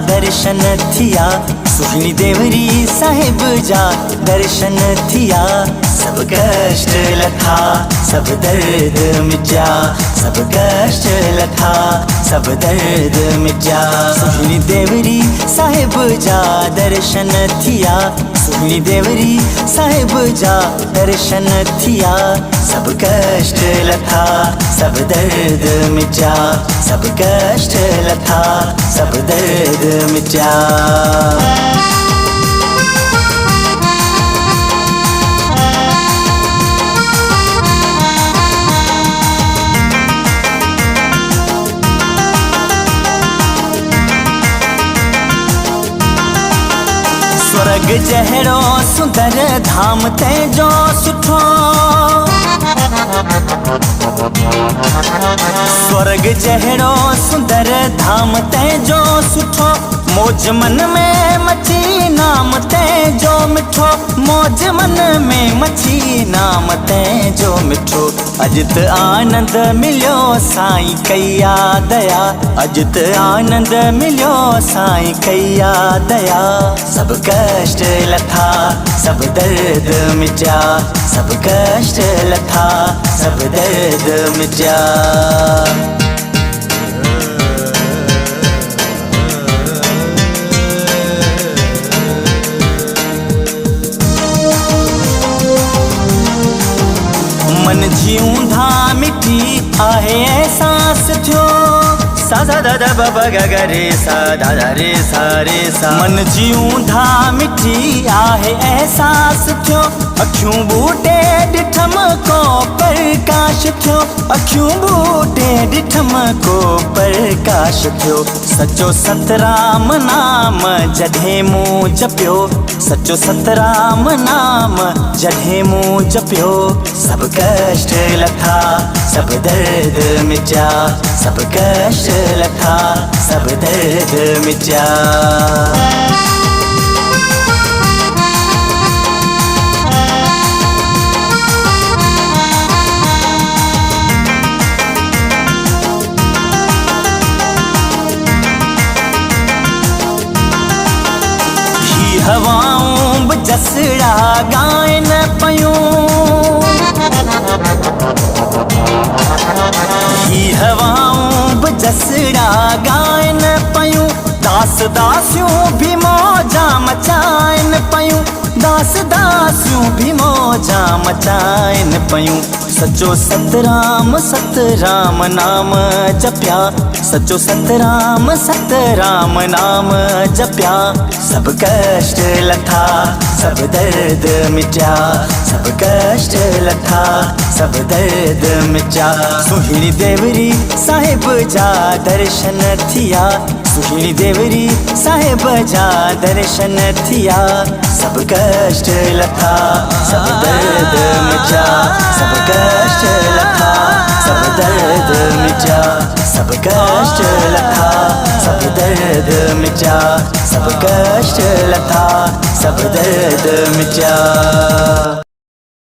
दर्शन थिया, सुहिणी देवरी साहिब जा दर्शन थिया। सब कष्ट लथा सब दर्द मिटा, सब कष्ट लथा सब दर्द मिटा। सुहिणी देवरी साहिब जा दर्शन थिया, सुहिणी देवरी साहिब जा दर्शन थिया। सब कष्ट लथा सब दर्द मिटा, सब कष्ट लथा सब दर्द मिटा। स्वर्ग जहड़ो सुंदर धाम ते जो सुठो, स्वर्ग जहड़ो सुंदर धाम ते जो सुठो। मौज मन में मची नाम ते जो मिठो, मौज मन में मची नाम ते जो मिठो। अजित आनंद मिलियो साईं कईया दया, अजित आनंद मिलियो साईं कईया दया। सब कष्ट लथा सब दर्द मिटा, सब कष्ट लथा सब दर्द मिटा। मन जियूं धा मिठी आहे एहसास थियो, सा सा दा दा ब ब ग ग रे सा दा दा रे सा रे सा। मन जियूं धा मिठी आहे एहसास थियो, अखियूं बूटे डिठम को प्रकाश थियो, अखियूं बूटे डिठम को प्रकाश थियो। सचो सतराम नाम जॾहिं मूं जपियो, सचो सतराम नाम जॾहिं मूं जपियो। सब कष्ट लथा सब दर्द मिटा, सब कष्ट लथा सब दर्द मिटा। हवाऊं बि जसड़ा गाइन पयूं, ही हवाऊं बि जसड़ा गाइन पयूं। दास दासियूं भी मौजा मचाइन पयूं, दास दासियूं भी मौजा मचाइन पयूं। सचो सतराम सतराम नाम जपिया, सचो सतराम सतराम नाम जपिया। सब कष्ट लथा सब दर्द मिटा, सब कष्ट लथा सब दर्द मिटा। सुहिणी देवरी साहिब जा दर्शन थिया, सुहिणी देवरी साहिब जा दर्शन थिया। सब कष्ट लथा सब दर्द मिटा, सब कष्ट लथा सब दर्द मिटा, सब कष्ट लथा सब दर्द मिटा, सब कष्ट लथा सब दर्द मिटा।